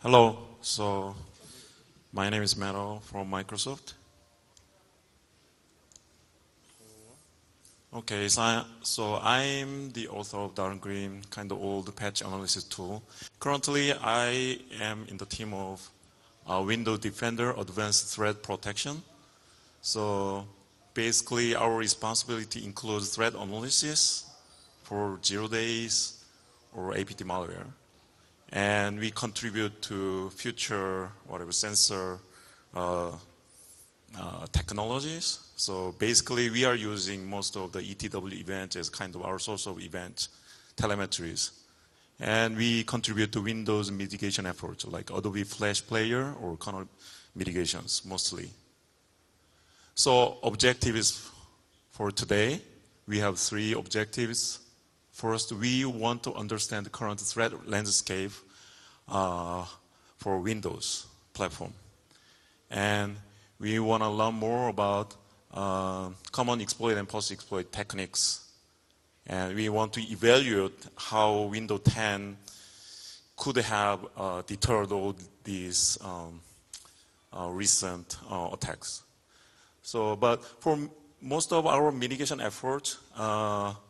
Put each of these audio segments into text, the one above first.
Hello. So my name is Mero from Microsoft. Okay, so I'm the author of Darn Green, kind of old patch analysis tool. Currently, I am in the team of Windows Defender Advanced Threat Protection. So basically, our responsibility includes threat analysis for 0 days or APT malware. And we contribute to future sensor technologies. So basically, we are using most of the ETW events as kind of our source of event telemetries. And we contribute to Windows mitigation efforts like Adobe Flash Player or kernel mitigations mostly. So objectives for today, we have 3 objectives. First, we want to understand the current threat landscape for Windows platform. And we want to learn more about common exploit and post-exploit techniques. And we want to evaluate how Windows 10 could have deterred all these recent attacks. So, but for most of our mitigation efforts,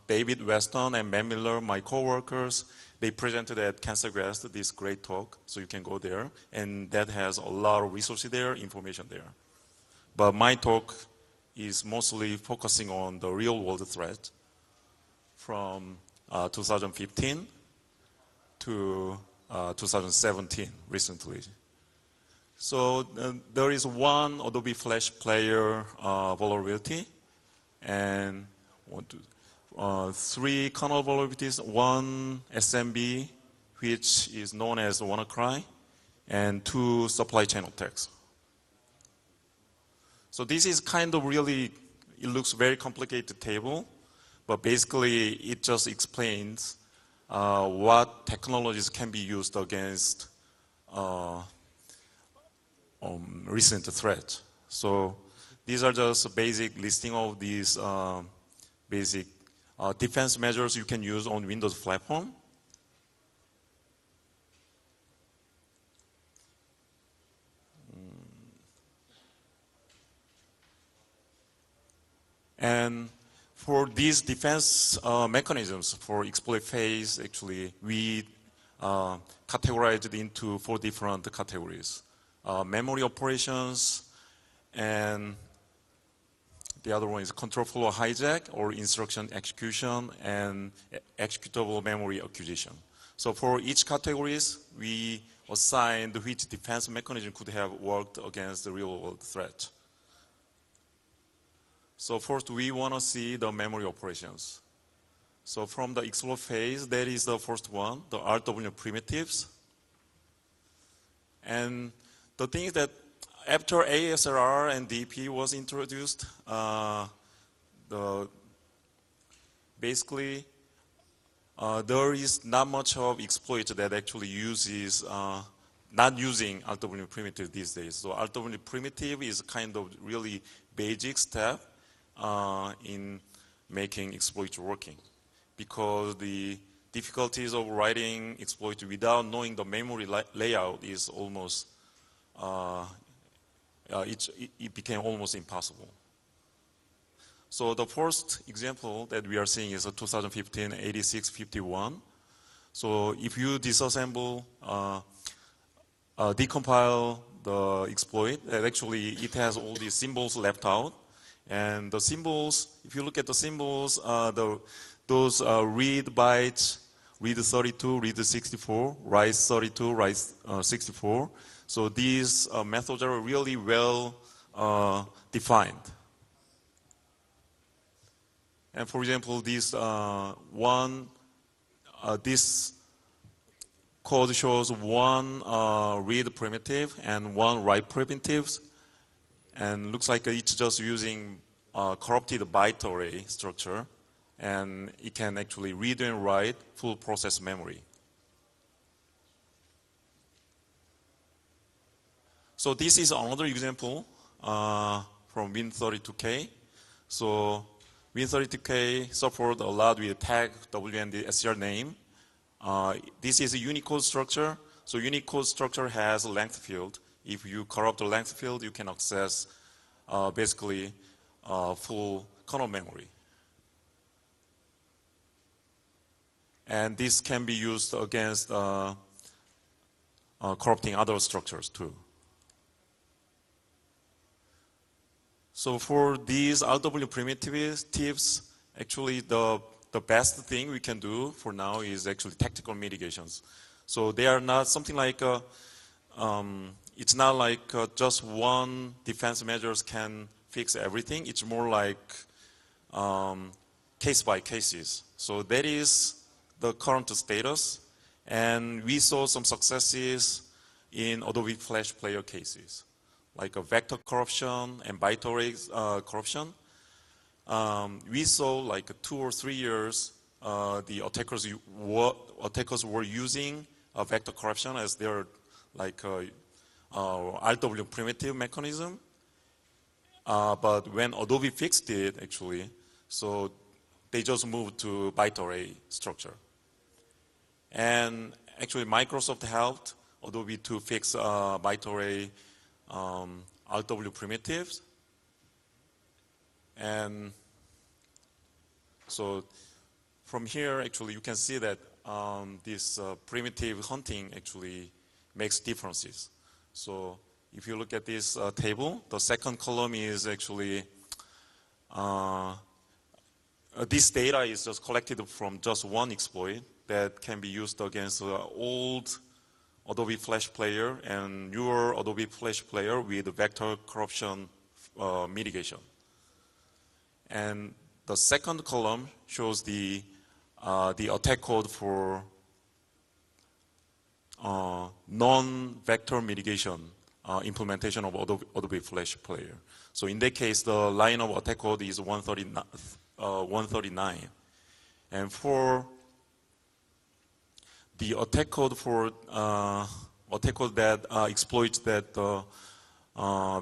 David Weston and Matt Miller, my co-workers, they presented at CancerGrest this great talk, so you can go there, and that has a lot of resources there, information there. But my talk is mostly focusing on the real-world threat from 2015 to 2017, recently. So there is one Adobe Flash Player vulnerability, and 3 kernel vulnerabilities, 1 SMB, which is known as WannaCry, and 2 supply chain attacks. So this is kind of really, it looks very complicated table, but basically it just explains what technologies can be used against recent threats. So these are just a basic listing of these basic defense measures you can use on Windows platform. And for these defense mechanisms for exploit phase, actually, we categorized it into 4 different categories. Memory operations, and the other one is control flow hijack or instruction execution and executable memory acquisition. So for each categories, we assigned which defense mechanism could have worked against the real world threat. So first, we want to see the memory operations. So from the exploit phase, that is the first one, the RW primitives. And the thing is that after ASLR and DP was introduced, basically there is not much of exploit that actually uses not using RW primitive these days. So RW primitive is kind of really basic step in making exploits working, because the difficulties of writing exploit without knowing the memory layout is almost it became almost impossible. So the first example that we are seeing is a 2015 8651. So if you disassemble, decompile the exploit, actually it has all these symbols left out. And the symbols, if you look at the symbols, those read bytes, read 32, read 64, write 32, write 64. So these methods are really well defined. And for example, this this code shows 1 read primitive and 1 write primitives, and looks like it's just using corrupted byte array structure, and it can actually read and write full process memory. So this is another example from Win32K. So Win32K suffered a lot with tag W and the SCR name. This is a Unicode structure. So Unicode structure has a length field. If you corrupt the length field, you can access basically full kernel memory. And this can be used against corrupting other structures too. So for these RW primitives, actually the best thing we can do for now is actually tactical mitigations. So they are not something like, it's not like just one defense measures can fix everything. It's more like case by cases. So that is the current status. And we saw some successes in Adobe Flash Player cases, like a vector corruption and byte array corruption. We saw like 2 or 3 years the attackers were using vector corruption as their like RW primitive mechanism. But when Adobe fixed it, actually, so they just moved to byte array structure. And actually, Microsoft helped Adobe to fix byte array RW primitives. And so from here, actually, you can see that this primitive hunting actually makes differences. So if you look at this table, the second column is actually, this data is just collected from just one exploit that can be used against old Adobe Flash Player and newer Adobe Flash Player with vector corruption mitigation. And the second column shows the attack code for non-vector mitigation implementation of Adobe Flash Player. So in that case, the line of attack code is 139. And for the attack code for that exploits that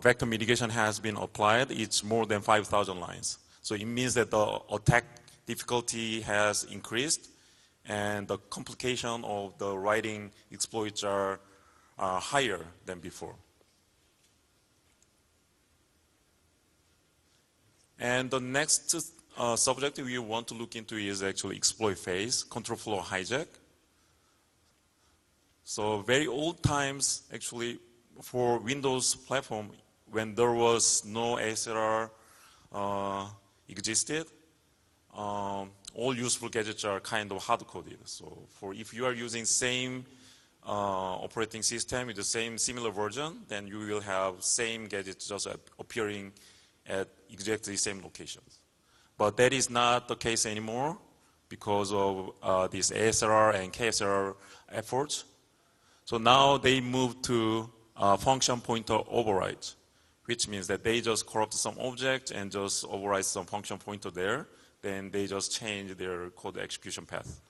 vector mitigation has been applied, it's more than 5,000 lines. So it means that the attack difficulty has increased and the complication of the writing exploits are higher than before. And the next subject we want to look into is actually exploit phase, control flow hijack. So very old times, actually, for Windows platform, when there was no ASLR existed, all useful gadgets are kind of hard-coded. So for if you are using same operating system with the same similar version, then you will have same gadgets just appearing at exactly same locations. But that is not the case anymore because of these ASLR and KSLR efforts. So now they move to function pointer overrides, which means that they just corrupt some object and just override some function pointer there. Then they just change their code execution path.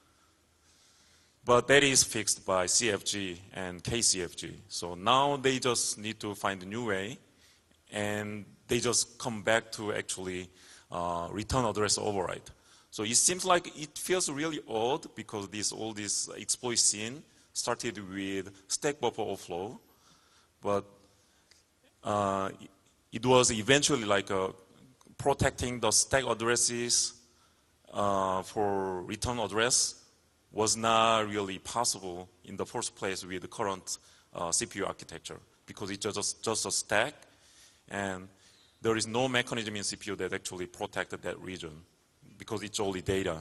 But that is fixed by CFG and KCFG. So now they just need to find a new way, and they just come back to actually return address override. So it seems like it feels really odd because all this exploit scene started with stack buffer overflow, but it was eventually like protecting the stack addresses for return address was not really possible in the first place with the current CPU architecture because it's just a stack and there is no mechanism in CPU that actually protected that region because it's only data.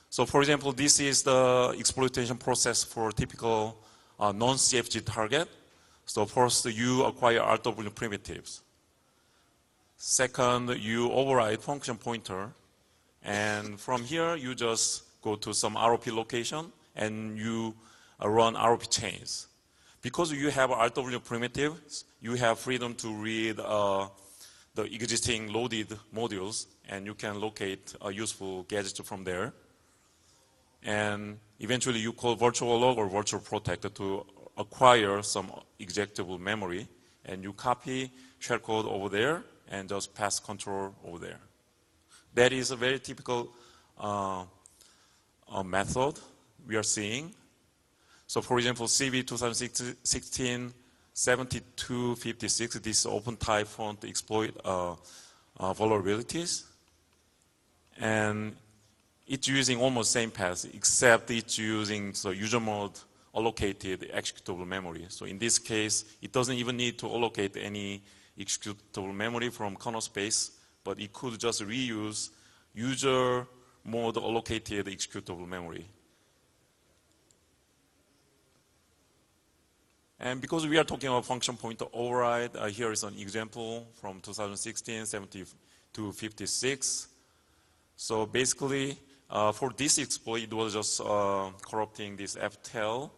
So for example, this is the exploitation process for typical non-CFG target. So first, you acquire RW primitives. Second, you override function pointer. And from here, you just go to some ROP location and you run ROP chains. Because you have RW primitives, you have freedom to read the existing loaded modules and you can locate a useful gadget from there. And eventually you call virtual log or virtual protector to acquire some executable memory and you copy shellcode over there and just pass control over there. That is a very typical method we are seeing. So for example, CV 2016-7256, this open type font exploit vulnerabilities. And it's using almost same path, except it's using the user mode allocated executable memory. So in this case, it doesn't even need to allocate any executable memory from kernel space, but it could just reuse user mode allocated executable memory. And because we are talking about function pointer override, here is an example from 2016-7256. So basically, for this exploit, it was just corrupting this ftail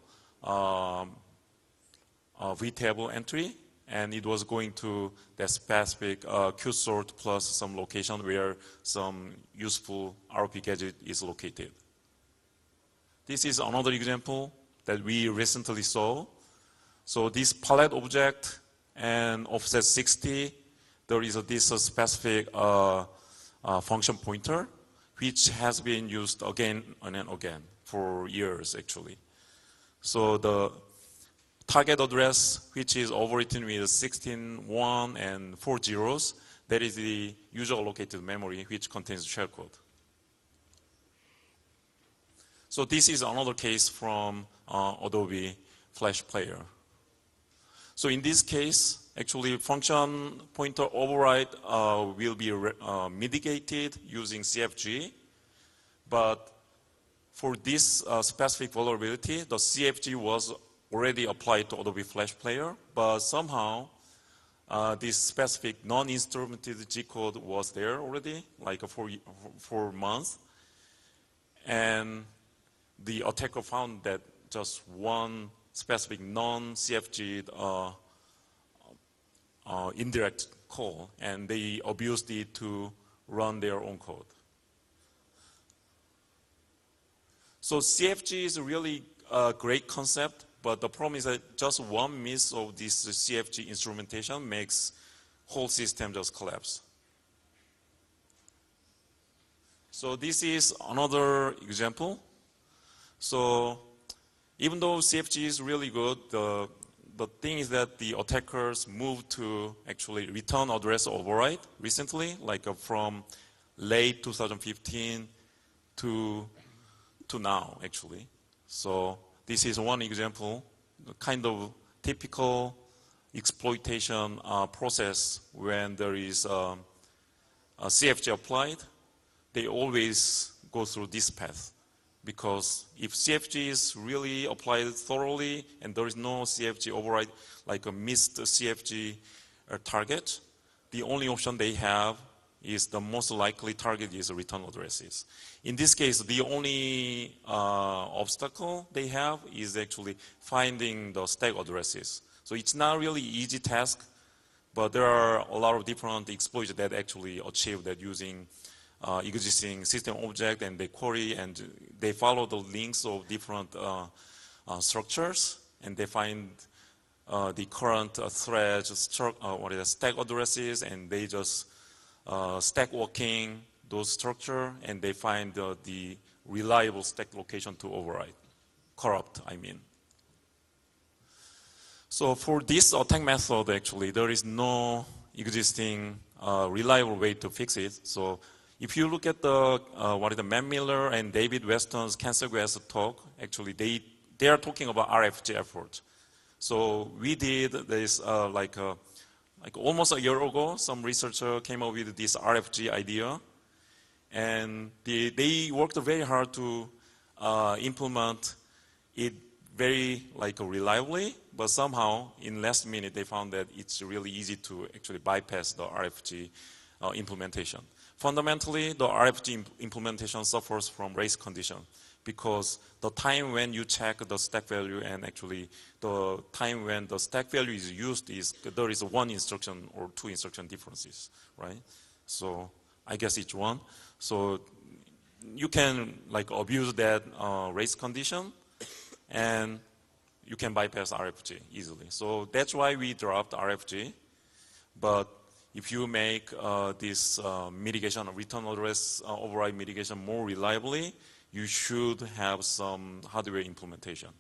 vtable entry, and it was going to that specific qsort plus some location where some useful ROP gadget is located. This is another example that we recently saw. So this palette object and offset 60, there is this specific function pointer, which has been used again and again for years, actually. So the target address, which is overwritten with 16, 1, and 4 zeros, that is the user allocated memory, which contains shellcode. So this is another case from Adobe Flash Player. So in this case, actually function pointer override will be mitigated using CFG, but for this specific vulnerability, the CFG was already applied to Adobe Flash Player, but somehow this specific non-instrumented G code was there already, like for months, and the attacker found that just one specific non-CFG indirect call, and they abused it to run their own code. So CFG is really a great concept, but the problem is that just one miss of this CFG instrumentation makes whole system just collapse. So this is another example. So even though CFG is really good, the thing is that the attackers moved to actually return address override recently, like from late 2015 to now, actually. So this is one example, the kind of typical exploitation process when there is a CFG applied. They always go through this path. Because if CFG is really applied thoroughly and there is no CFG override, like a missed CFG target, the only option they have is the most likely target is return addresses. In this case, the only obstacle they have is actually finding the stack addresses. So it's not really easy task, but there are a lot of different exploits that actually achieve that using existing system object, and they query and they follow the links of different structures, and they find the current threads, stack addresses, and they just stack walking those structure, and they find the reliable stack location to override, corrupt, I mean. So for this attack method, actually, there is no existing reliable way to fix it. So if you look at the Matt Miller and David Weston's cancer grass talk, actually they are talking about RFG effort. So we did this like almost a year ago. Some researcher came up with this RFG idea, and they worked very hard to implement it very reliably. But somehow, in last minute, they found that it's really easy to actually bypass the RFG implementation. Fundamentally, the RFG implementation suffers from race condition, because the time when you check the stack value and actually the time when the stack value is used there is one instruction or two instruction differences, right? So I guess each one. So you can abuse that race condition, and you can bypass RFG easily. So that's why we dropped RFG. But if you make this mitigation, return address override mitigation more reliably, you should have some hardware implementation.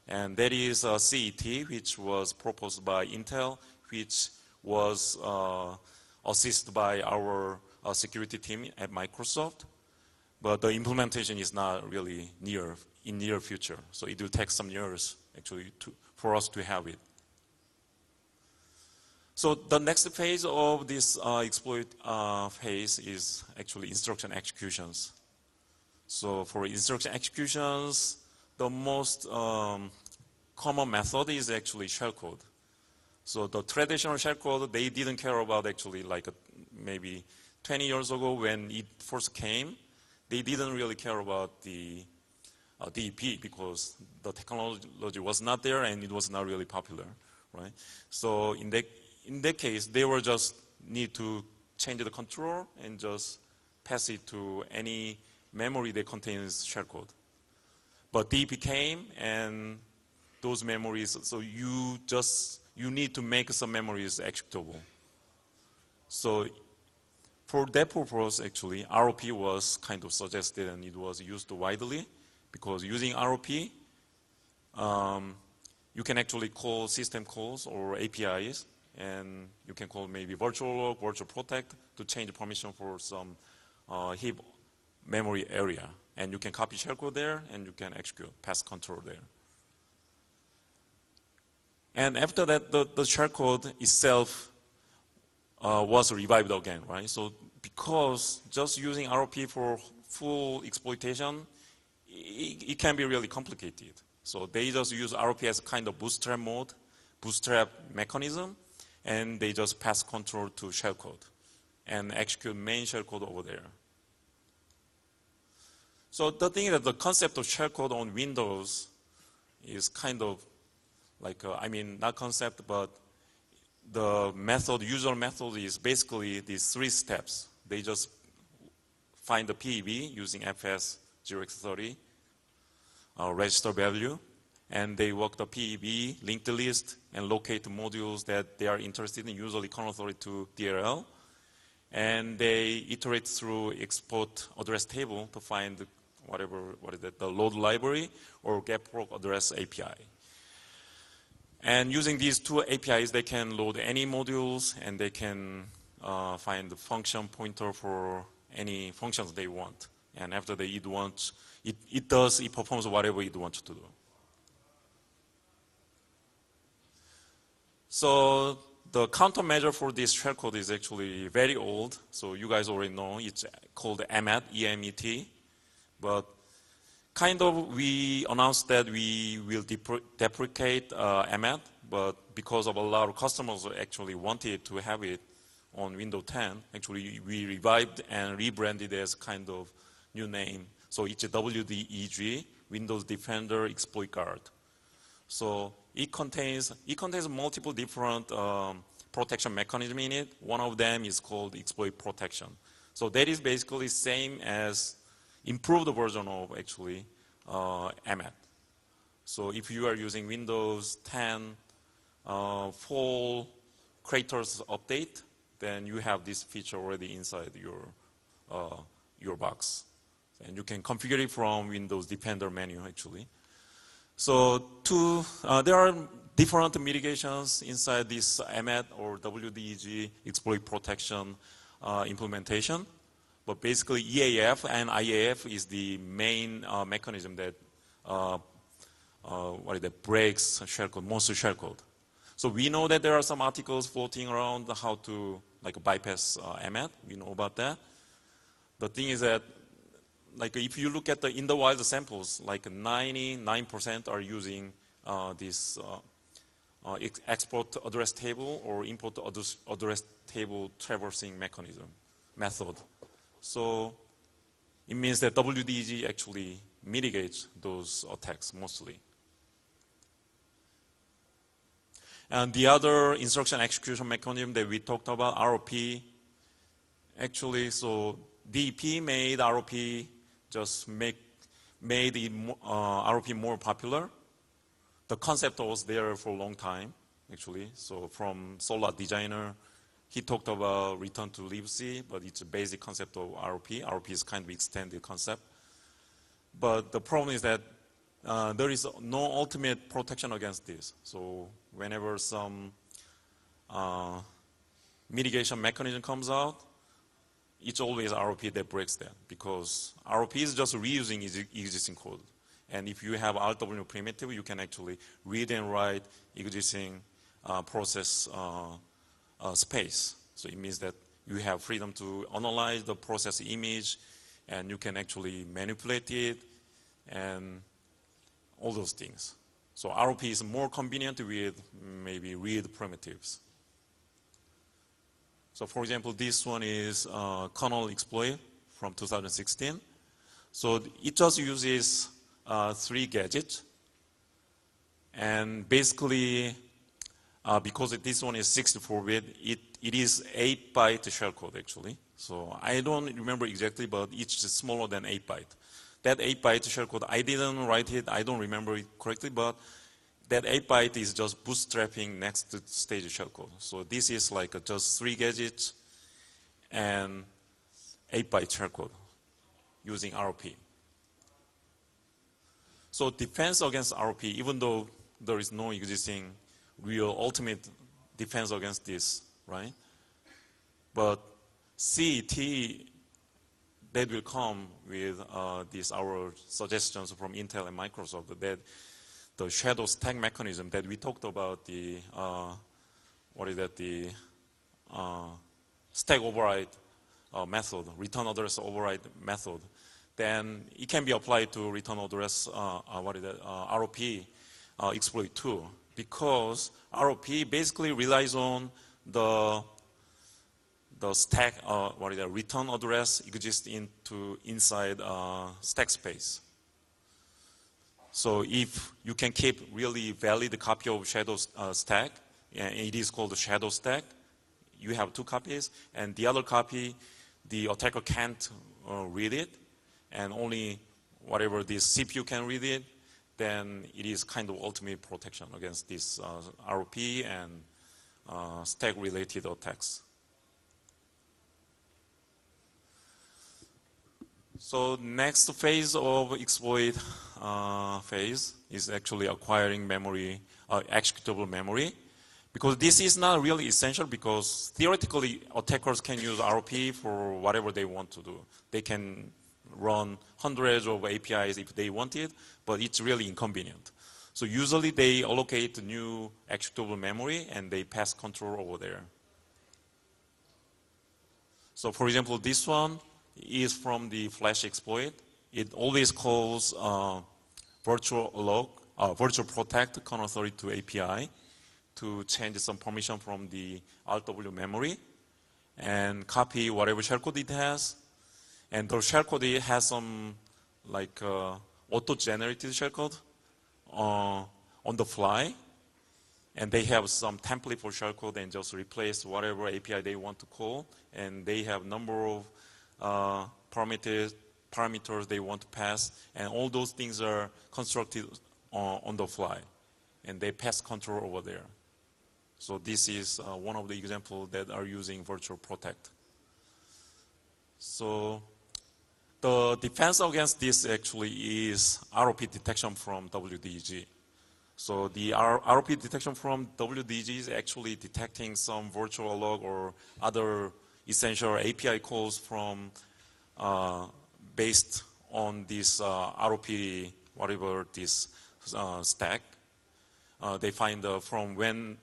And that is CET, which was proposed by Intel, which was assisted by our security team at Microsoft. But the implementation is not really in near future. So it will take some years actually for us to have it. So the next phase of this exploit phase is actually instruction executions. So for instruction executions, the most common method is actually shellcode. So the traditional shellcode, they didn't care about actually like maybe 20 years ago when it first came, they didn't really care about the DEP because the technology was not there and it was not really popular, right? So in that case, they were just need to change the control and just pass it to any memory that contains shellcode. But DEP came and those memories, so you need to make some memories executable. So for that purpose, actually, ROP was kind of suggested and it was used widely because using ROP, you can actually call system calls or APIs, and you can call maybe virtual log, virtual protect to change the permission for some heap memory area. And you can copy shellcode there, and you can execute pass control there. And after that, the shellcode itself was revived again, right? So because just using ROP for full exploitation, it can be really complicated. So they just use ROP as a kind of bootstrap mode, bootstrap mechanism, and they just pass control to shellcode and execute main shellcode over there. So the thing is that the concept of shellcode on Windows is kind of like, not concept, but the method, usual method is basically these 3 steps. They just find the PEB using FS 0x30, register value, and they work the PEB, link the list, and locate the modules that they are interested in, usually kernel 32 DLL. And they iterate through export address table to find the load library or get-proc address API. And using these 2 APIs, they can load any modules and they can find the function pointer for any functions they want. And after it performs whatever it wants to do. So the countermeasure for this shellcode is actually very old. So you guys already know it's called EMET, E-M-E-T. But kind of we announced that we will deprecate EMET, but because of a lot of customers actually wanted to have it on Windows 10, actually we revived and rebranded as kind of new name. So it's a WDEG, Windows Defender Exploit Guard. So it contains multiple different protection mechanisms in it. One of them is called exploit protection. So that is basically same as improved version of actually EMET. So if you are using Windows 10 full creators update, then you have this feature already inside your box. And you can configure it from Windows Defender menu actually. So there are different mitigations inside this EMET or WDEG exploit protection implementation. But basically EAF and IAF is the main mechanism that breaks shellcode, monster shellcode. So we know that there are some articles floating around how to bypass EMET. We know about that. The thing is that if you look at in the wild samples, 99% are using this export address table or import address table traversing method. So it means that WDG actually mitigates those attacks mostly. And the other instruction execution mechanism that we talked about, ROP, actually, so DEP made ROP made ROP more popular. The concept was there for a long time, actually. So from Solar Designer, he talked about return to libc, but it's a basic concept of ROP. ROP is kind of extended concept. But the problem is that there is no ultimate protection against this. So whenever some mitigation mechanism comes out, it's always ROP that breaks that, because ROP is just reusing existing code. And if you have RW primitive, you can actually read and write existing process space. So it means that you have freedom to analyze the process image, and you can actually manipulate it, and all those things. So ROP is more convenient with maybe read primitives. So for example, this one is kernel exploit from 2016. So it just uses 3 gadgets. And basically, because this one is 64-bit, it is 8-byte shellcode actually. So I don't remember exactly, but it's smaller than 8-byte. That 8-byte shellcode, I didn't write it, I don't remember it correctly, but that 8-byte is just bootstrapping next stage shellcode. So this is like just 3 gadgets and 8-byte shellcode using ROP. So defense against ROP, even though there is no existing real ultimate defense against this, right? But CET that will come with our suggestions from Intel and Microsoft, that the shadow stack mechanism that we talked about, the stack override method, return address override method, then it can be applied to return address ROP exploit too, because ROP basically relies on the stack, return address exists inside stack space. So if you can keep really valid copy of shadow stack, and it is called shadow stack, you have 2 copies, and the other copy, the attacker can't read it, and only whatever this CPU can read it, then it is kind of ultimate protection against this ROP and stack-related attacks. So next phase of exploit phase is actually acquiring memory, executable memory, because this is not really essential, because theoretically attackers can use ROP for whatever they want to do. They can run hundreds of APIs if they want it, but it's really inconvenient. So usually they allocate new executable memory and they pass control over there. So for example, this one is from the Flash exploit. It always calls virtual protect kernel 32 API to change some permission from the RW memory and copy whatever shellcode it has. And the shellcode has some like auto-generated shellcode on the fly, and they have some template for shellcode and just replace whatever API they want to call, and they have number of parameters they want to pass, and all those things are constructed on the fly, and they pass control over there. So this is one of the examples that are using virtual protect. So the defense against this actually is ROP detection from WDG. So the ROP detection from WDG is actually detecting some virtual log or other essential API calls from based on this ROP, whatever this stack. They find from when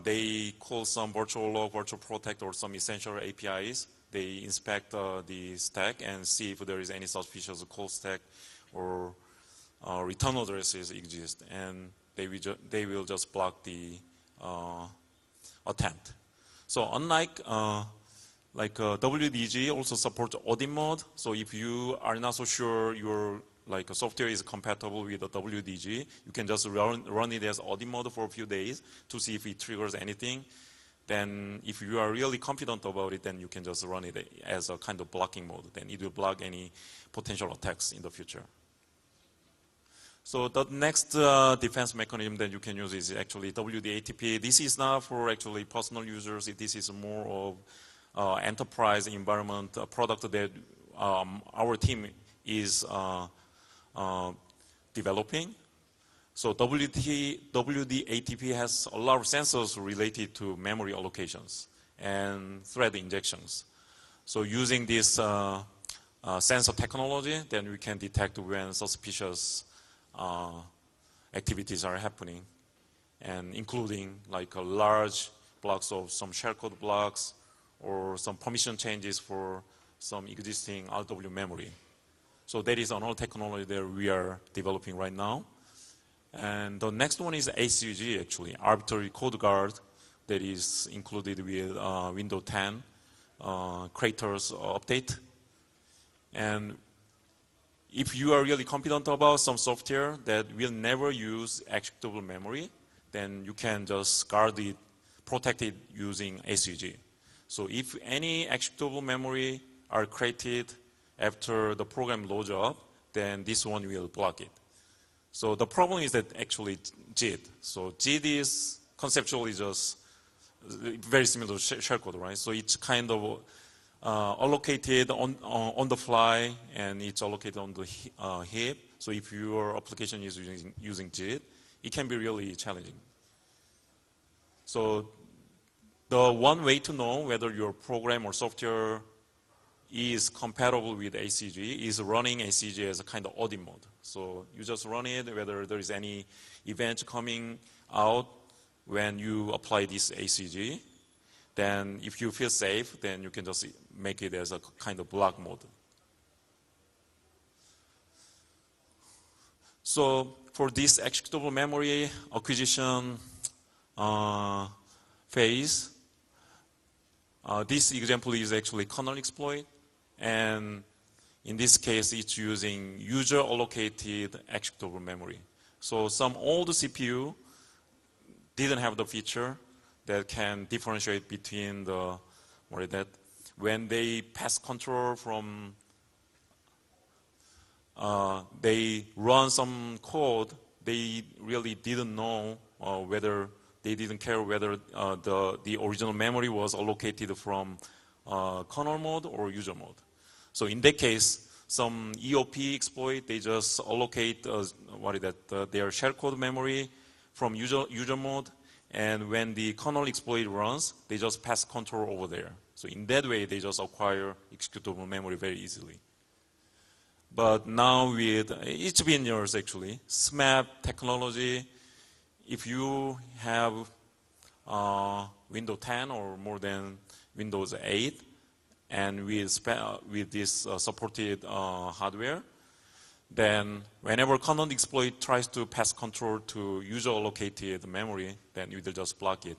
they call some virtual log, virtual protect, or some essential APIs. They inspect the stack and see if there is any suspicious call stack or return addresses exist, and they will just block the attempt. So unlike WDG also supports audit mode. So if you are not so sure your software is compatible with the WDG, you can just run it as audit mode for a few days to see if it triggers anything. Then if you are really confident about it, then you can just run it as a kind of blocking mode. Then it will block any potential attacks in the future. So the next defense mechanism that you can use is actually WDATP. This is not for actually personal users. This is more of enterprise environment product that our team is developing. So WDATP has a lot of sensors related to memory allocations and thread injections. So using this sensor technology, then we can detect when suspicious activities are happening, and including like large blocks of some shellcode blocks or some permission changes for some existing RW memory. So that is another technology that we are developing right now. And the next one is ACG, actually, arbitrary code guard, that is included with Windows 10 Craters update. And if you are really confident about some software that will never use executable memory, then you can just guard it, protect it using ACG. So if any executable memory are created after the program loads up, then this one will block it. So the problem is that actually JIT. So JIT is conceptually just very similar to shellcode, right? So it's kind of allocated on the fly, and it's allocated on the heap. So if your application is using JIT, it can be really challenging. So the one way to know whether your program or software is compatible with ACG is running ACG as a kind of audit mode. So you just run it, whether there is any event coming out when you apply this ACG. Then if you feel safe, then you can just make it as a kind of block mode. So for this executable memory acquisition phase, this example is actually kernel exploit. And in this case, it's using user-allocated executable memory. So some old CPU didn't have the feature that can differentiate between the, what is that? When they pass control from, they run some code, they really didn't know whether, they didn't care whether the original memory was allocated from kernel mode or user mode. So in that case, some EOP exploit, they just allocate what is that? Their shellcode memory from user mode, and when the kernel exploit runs, they just pass control over there. So in that way, they just acquire executable memory very easily. But now with, it's been years actually, SMAP technology, if you have Windows 10 or more than Windows 8, and with this supported hardware, then whenever kernel exploit tries to pass control to user-allocated memory, then it will just block it.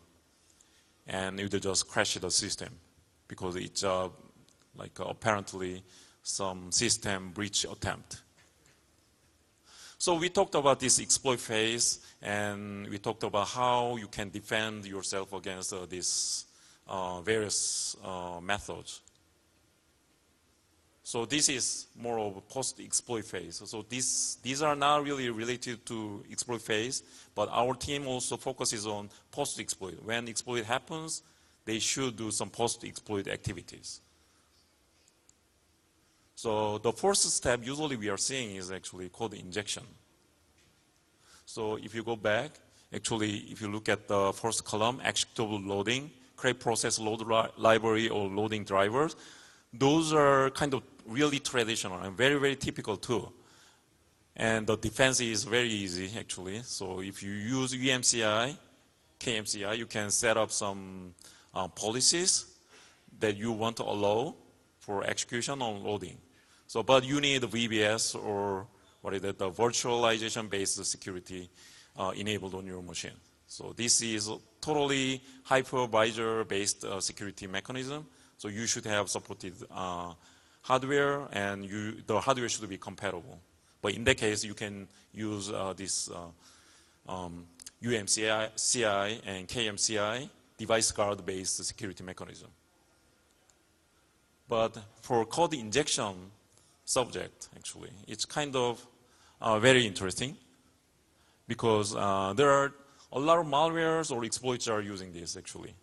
And it will just crash the system because it's apparently some system breach attempt. So we talked about this exploit phase, and we talked about how you can defend yourself against these various methods. So this is more of a post-exploit phase. So these are not really related to exploit phase, but our team also focuses on post-exploit. When exploit happens, they should do some post-exploit activities. So the first step usually we are seeing is actually code injection. So if you go back, actually if you look at the first column, executable loading, create process load library or loading drivers, those are kind of really traditional and very, very typical too. And the defense is very easy actually. So if you use UMCI, KMCI, you can set up some policies that you want to allow for execution on loading. So, but you need VBS or what is it, the virtualization-based security enabled on your machine. So this is totally hypervisor-based security mechanism. So you should have supported hardware, and the hardware should be compatible. But in that case, you can use this UMCI and KMCI device guard-based security mechanism. But for code injection subject, actually, it's kind of very interesting because there are a lot of malwares or exploits are using this actually.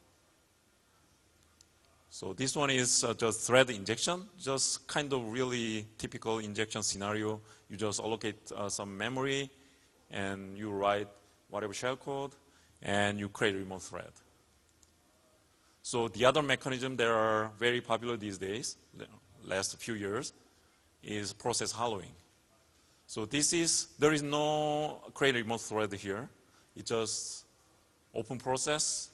So this one is just thread injection, just kind of really typical injection scenario. You just allocate some memory and you write whatever shellcode and you create a remote thread. So the other mechanism that are very popular these days, the last few years, is process hollowing. So there is no create remote thread here. It's just open process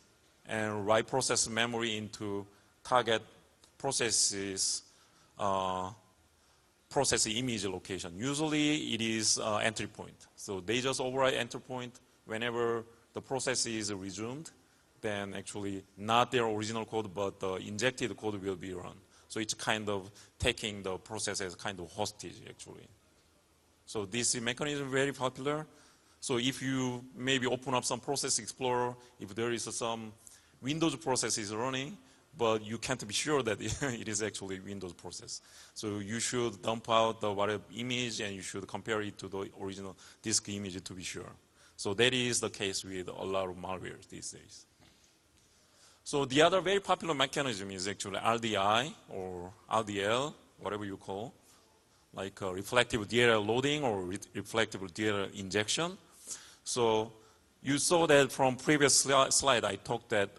and write process memory into target processes, process image location. Usually it is entry point. So they just override entry point whenever the process is resumed, then actually not their original code, but the injected code will be run. So it's kind of taking the process as kind of hostage, actually. So this mechanism is very popular. So if you maybe open up some process explorer, if there is some Windows process is running, but you can't be sure that it is actually Windows process. So you should dump out the whatever image and you should compare it to the original disk image to be sure. So that is the case with a lot of malware these days. So the other very popular mechanism is actually RDI or RDL, whatever you call, like reflective DLL loading or reflective DLL injection. So you saw that from previous slide, I talked that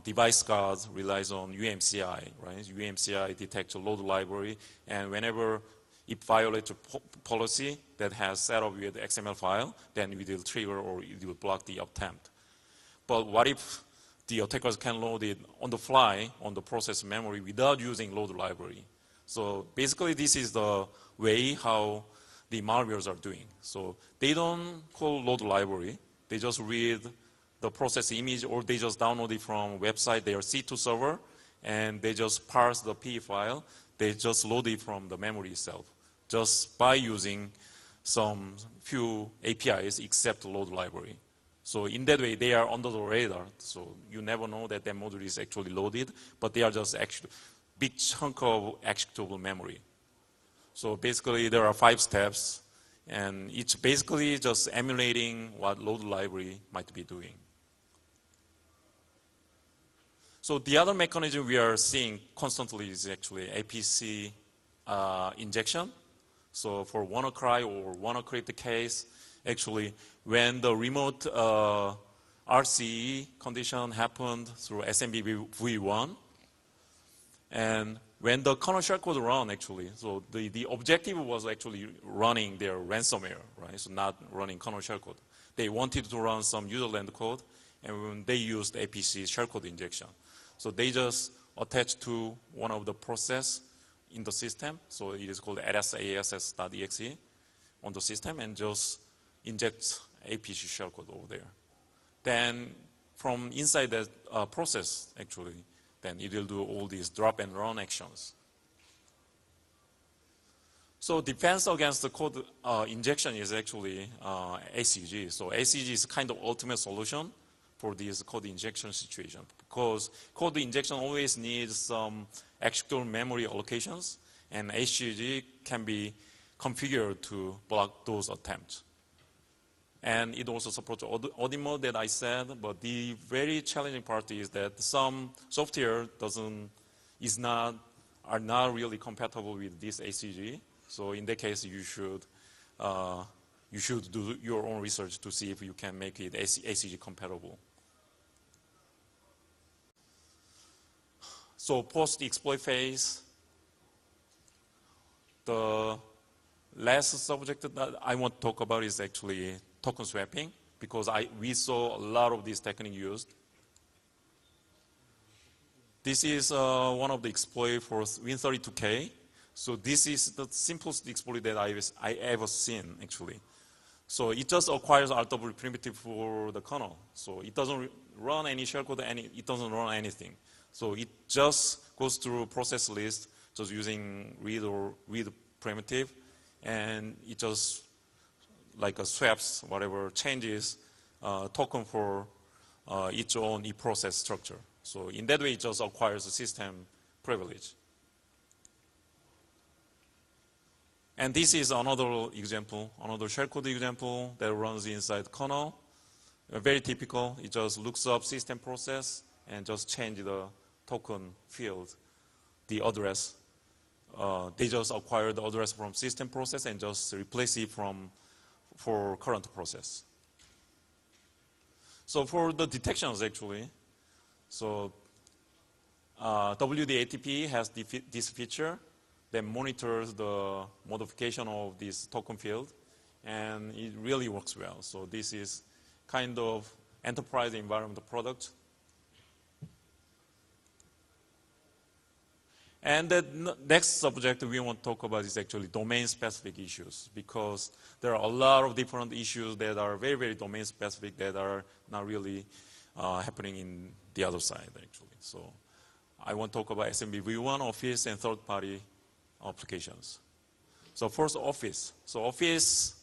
device guards relies on UMCI, right? UMCI detects a load library, and whenever it violates a policy that has set up with XML file, then it will trigger or it will block the attempt. But what if the attackers can load it on the fly on the process memory without using load library? So basically, this is the way how the malwares are doing. So they don't call load library. They just read the process image, or they just download it from website, their C2 server, and they just parse the PE file. They just load it from the memory itself, just by using some few APIs except load library. So in that way, they are under the radar. So you never know that that module is actually loaded, but they are just actually big chunk of executable memory. So basically, there are 5 steps, and it's basically just emulating what load library might be doing. So the other mechanism we are seeing constantly is actually APC injection. So for WannaCry or WannaCrypt case, actually, when the remote RCE condition happened through SMB v1, and when the kernel shellcode run, actually, so the objective was actually running their ransomware, right? So not running kernel shellcode. They wanted to run some userland code, and when they used APC shellcode injection. So they just attached to one of the process in the system, so it is called lsass.exe on the system, and just inject APC shellcode over there. Then from inside that process, actually, then it will do all these drop and run actions. So defense against the code injection is actually ACG. So ACG is kind of ultimate solution for this code injection situation, because code injection always needs some executable memory allocations, and ACG can be configured to block those attempts. And it also supports audit mode that I said, but the very challenging part is that some software are not really compatible with this ACG. So in that case, you should do your own research to see if you can make it ACG compatible. So post-exploit phase, the last subject that I want to talk about is actually token swapping, because we saw a lot of this technique used. This is one of the exploits for Win32K. So this is the simplest exploit that I ever seen, actually. So it just acquires RW primitive for the kernel. So it doesn't run any shellcode, it doesn't run anything. So it just goes through process list, just using read primitive, and it just like swaps whatever changes token for its own e-process structure. So in that way, it just acquires a system privilege. And this is another example, another shellcode example that runs inside kernel. Very typical. It just looks up system process and just change the token field, the address. They just acquire the address from system process and just replace it for current process. So for the detections actually, so WDATP has this feature that monitors the modification of this token field, and it really works well. So this is kind of enterprise environment product. And the next subject we want to talk about is actually domain-specific issues, because there are a lot of different issues that are very, very domain-specific that are not really happening in the other side, actually. So I want to talk about SMB V1, Office, and third-party applications. So first, Office. So Office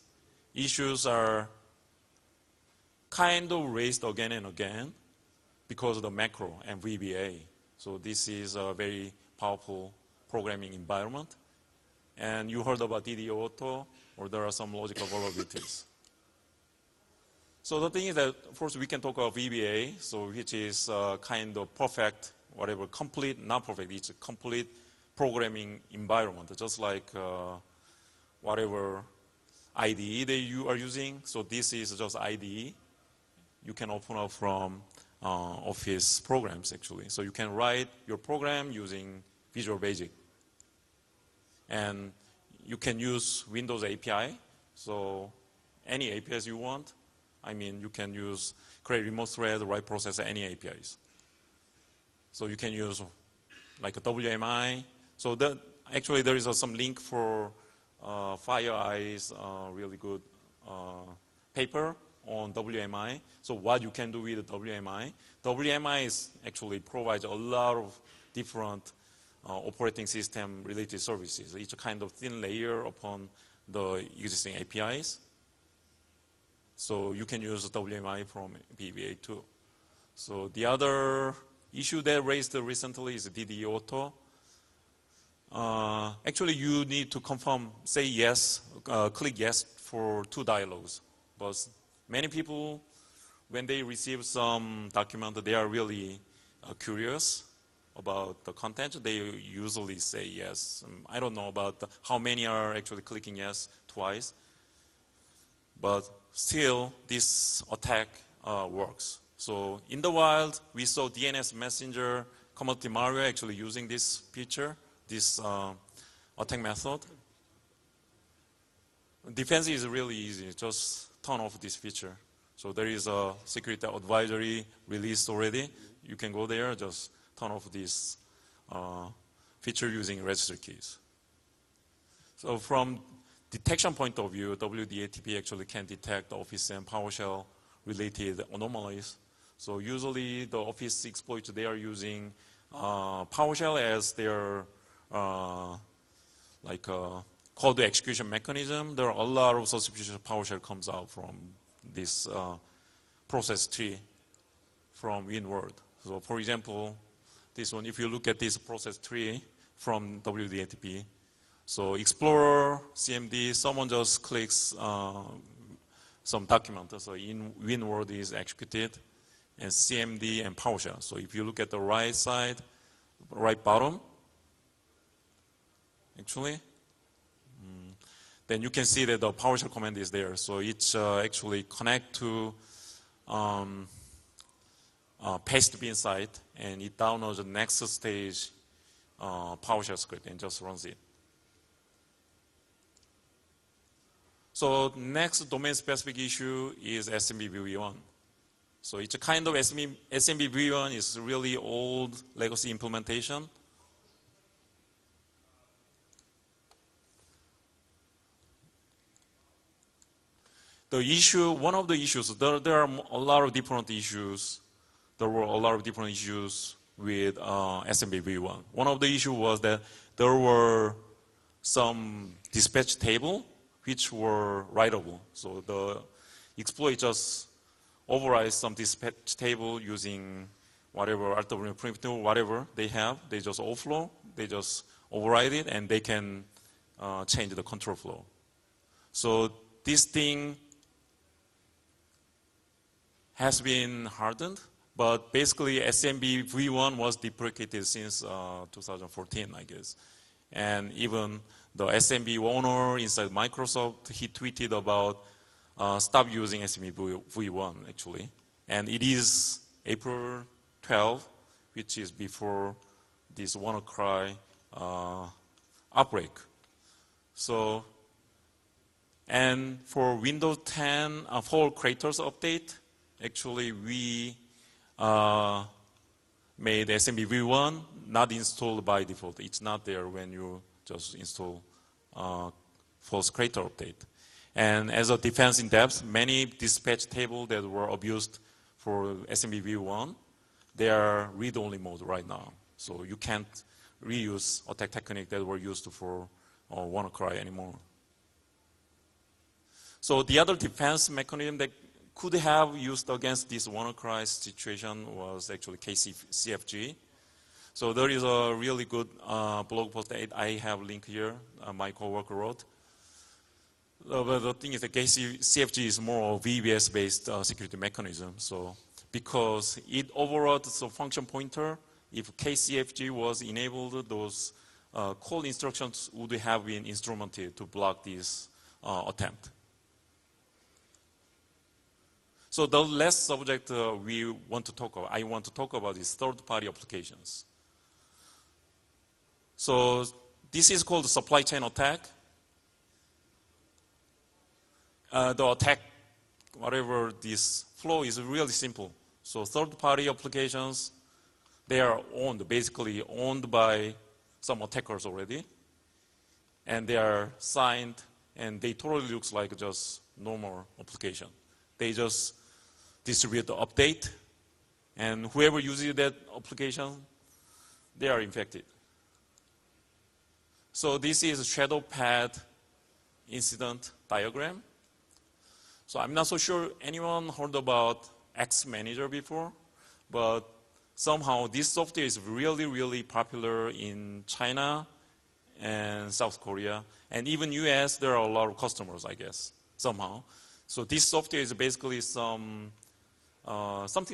issues are kind of raised again and again because of the macro and VBA. So this is a very powerful programming environment. And you heard about DDO Auto, or there are some logical vulnerabilities. So the thing is that first we can talk about VBA, so which is kind of perfect, whatever, complete, not perfect, it's a complete programming environment, just like whatever IDE that you are using. So this is just IDE. You can open up from Office programs, actually. So you can write your program using Visual Basic. And you can use Windows API. So any APIs you want. I mean, you can use create remote thread, write process, any APIs. So you can use like a WMI. So actually there is some link for FireEye's really good paper on WMI. So what you can do with WMI. WMI is actually provides a lot of different operating system related services. It's a kind of thin layer upon the existing APIs. So you can use WMI from VBA too. So the other issue that raised recently is DDE Auto. Actually, you need to confirm, say yes, click yes for 2 dialogues. But many people, when they receive some document, they are really curious about the content. They usually say yes. I don't know about how many are actually clicking yes twice. But still, this attack works. So in the wild, we saw DNS Messenger commodity malware actually using this feature, this attack method. Defense is really easy. Just turn off this feature. So there is a security advisory released already. You can go there, just turn off this feature using registry keys. So from detection point of view, WDATP actually can detect Office and PowerShell related anomalies. So usually the Office exploits, they are using PowerShell as their code execution mechanism. There are a lot of suspicious PowerShell comes out from this process tree from WinWord. So for example, this one, if you look at this process tree from WDATP, so Explorer, CMD, someone just clicks some document. So in WinWord is executed, and CMD and PowerShell. So if you look at the right side, right bottom, actually, then you can see that the PowerShell command is there. So it's actually connect to paste bin site, and it downloads the next stage PowerShell script and just runs it. So next domain-specific issue is SMB V1. So it's a kind of SMB V1 is really old legacy implementation. The issue, one of the issues, there are a lot of different issues. There were a lot of different issues with SMB V1. One of the issues was that there were some dispatch table which were writable. So the exploit just overrides some dispatch table using whatever RW primitive, whatever they have. They just overflow, they just override it, and they can change the control flow. So this thing has been hardened, But basically, SMB v1 was deprecated since 2014, I guess. And even the SMB owner inside Microsoft, he tweeted about stop using SMB v1, actually. And it is April 12, which is before this WannaCry outbreak. So, and for Windows 10 fall creators update, actually we made SMB v1 not installed by default. It's not there when you just install false creator update. And as a defense in depth, many dispatch tables that were abused for SMB v1, they are read-only mode right now. So you can't reuse attack technique that were used for WannaCry anymore. So the other defense mechanism that could have used against this WannaCry situation was actually KCFG. So there is a really good blog post that I have linked here, my coworker wrote. But the thing is that KCFG is more VBS-based security mechanism. So because it overrides the function pointer, if KCFG was enabled, those call instructions would have been instrumented to block this attempt. So the last subject I want to talk about is third-party applications. So this is called supply chain attack. The attack, whatever this flow is really simple. So third-party applications, they are basically owned by some attackers already. And they are signed, and they totally looks like just normal application. They just distribute the update, and whoever uses that application, they are infected. So this is a shadow pad incident diagram. So I'm not so sure anyone heard about X Manager before, but somehow this software is really, really popular in China and South Korea, and even US, there are a lot of customers, I guess, somehow. So this software is basically something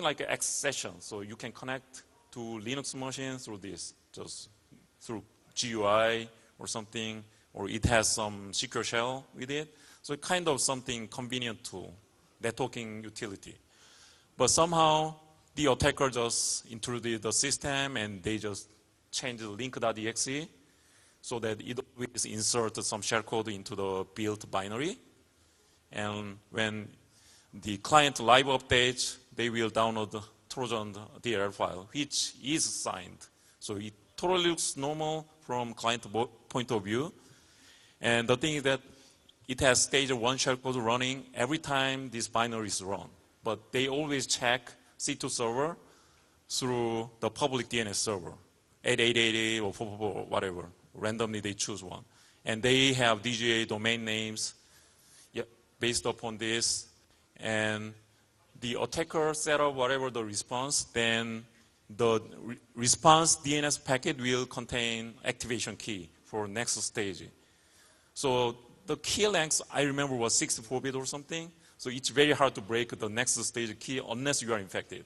like an X session. So you can connect to Linux machines through this, just through GUI or something, or it has some secure shell with it. So kind of something convenient tool, networking utility. But somehow the attacker just intruded the system and they just changed the link.exe so that it always inserts some shellcode into the built binary. And when the client live updates, they will download the Trojan DLL file, which is signed. So it totally looks normal from client point of view. And the thing is that it has stage 1 shellcode running every time this binary is run. But they always check C2 server through the public DNS server, 8888 or 444 or whatever. Randomly they choose one. And they have DGA domain names based upon this. And the attacker set up whatever the response, then the response DNS packet will contain activation key for next stage. So the key length, I remember, was 64-bit or something. So it's very hard to break the next stage key unless you are infected.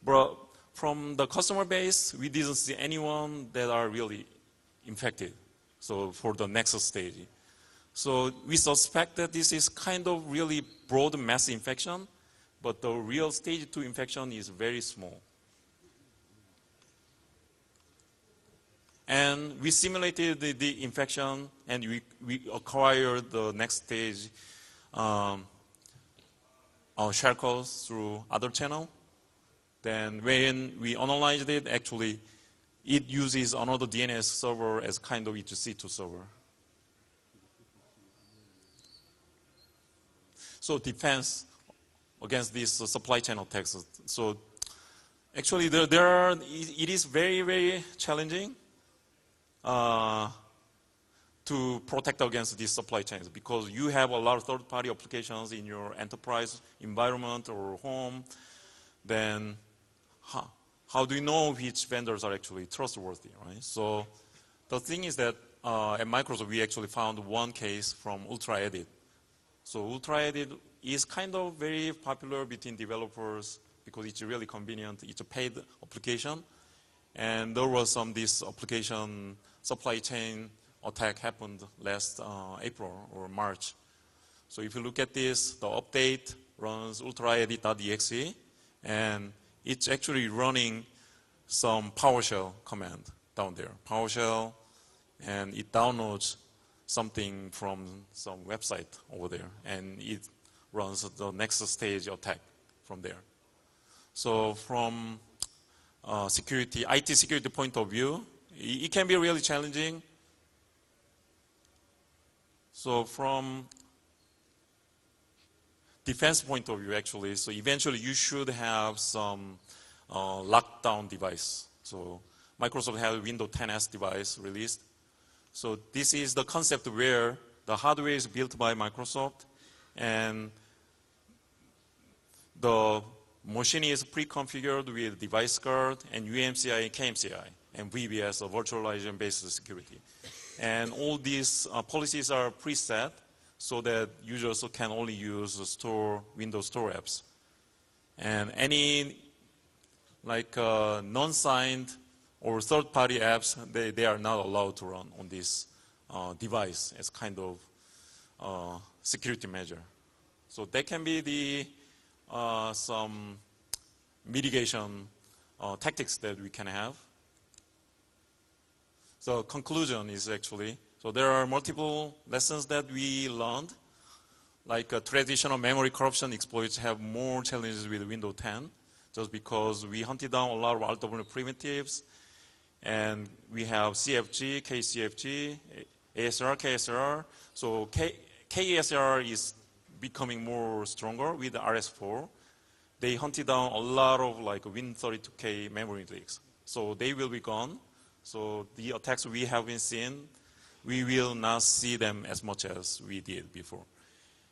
But from the customer base, we didn't see anyone that are really infected. So for the next stage. So we suspect that this is kind of really broad mass infection, but the real stage 2 infection is very small. And we simulated the infection, and we acquired the next stage shellcodes through other channel. Then when we analyzed it, actually, it uses another DNS server as kind of its C2 server. So defense against these supply chain attacks. So actually, it is very, very challenging to protect against these supply chains because you have a lot of third-party applications in your enterprise environment or home. Then how do you know which vendors are actually trustworthy, right? So the thing is that at Microsoft, we actually found one case from UltraEdit. So UltraEdit is kind of very popular between developers because it's really convenient. It's a paid application. And there was this application supply chain attack happened last April or March. So if you look at this, the update runs ultraedit.exe, and it's actually running some PowerShell command down there. PowerShell, and it downloads something from some website over there, and it runs the next stage attack from there. So from IT security point of view, it can be really challenging. So from defense point of view, actually, so eventually you should have some lockdown device. So Microsoft has a Windows 10s device released. So this is the concept where the hardware is built by Microsoft, and the machine is pre-configured with device guard and UMCI, KMCI, and VBS, or virtualization-based security. And all these policies are preset so that users can only use Windows Store apps. And any non-signed or third-party apps, they are not allowed to run on this device as kind of security measure. So that can be the some mitigation tactics that we can have. So conclusion is actually, so there are multiple lessons that we learned, like traditional memory corruption exploits have more challenges with Windows 10, just because we hunted down a lot of RW primitives, and we have CFG, KCFG, ASR, KSR. So KSR is becoming more stronger with the RS4. They hunted down a lot of Win32K memory leaks. So they will be gone. So the attacks we have been seeing, we will not see them as much as we did before.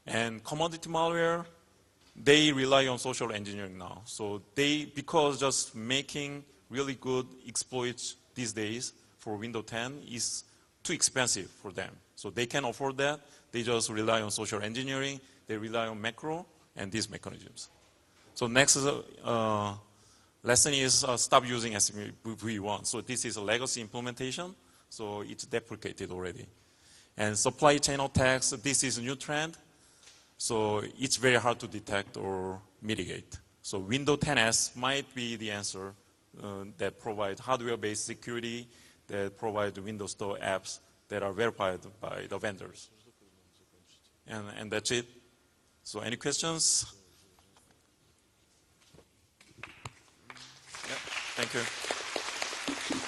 And commodity malware, they rely on social engineering now. So because just making really good exploits these days for Windows 10 is too expensive for them. So they can afford that. They just rely on social engineering. They rely on macro and these mechanisms. So next lesson is stop using SMV1. So this is a legacy implementation. So it's deprecated already. And supply chain attacks, this is a new trend. So it's very hard to detect or mitigate. So Windows 10s might be the answer that provide hardware-based security, that provide Windows Store apps that are verified by the vendors. And that's it. So any questions? Yeah, thank you.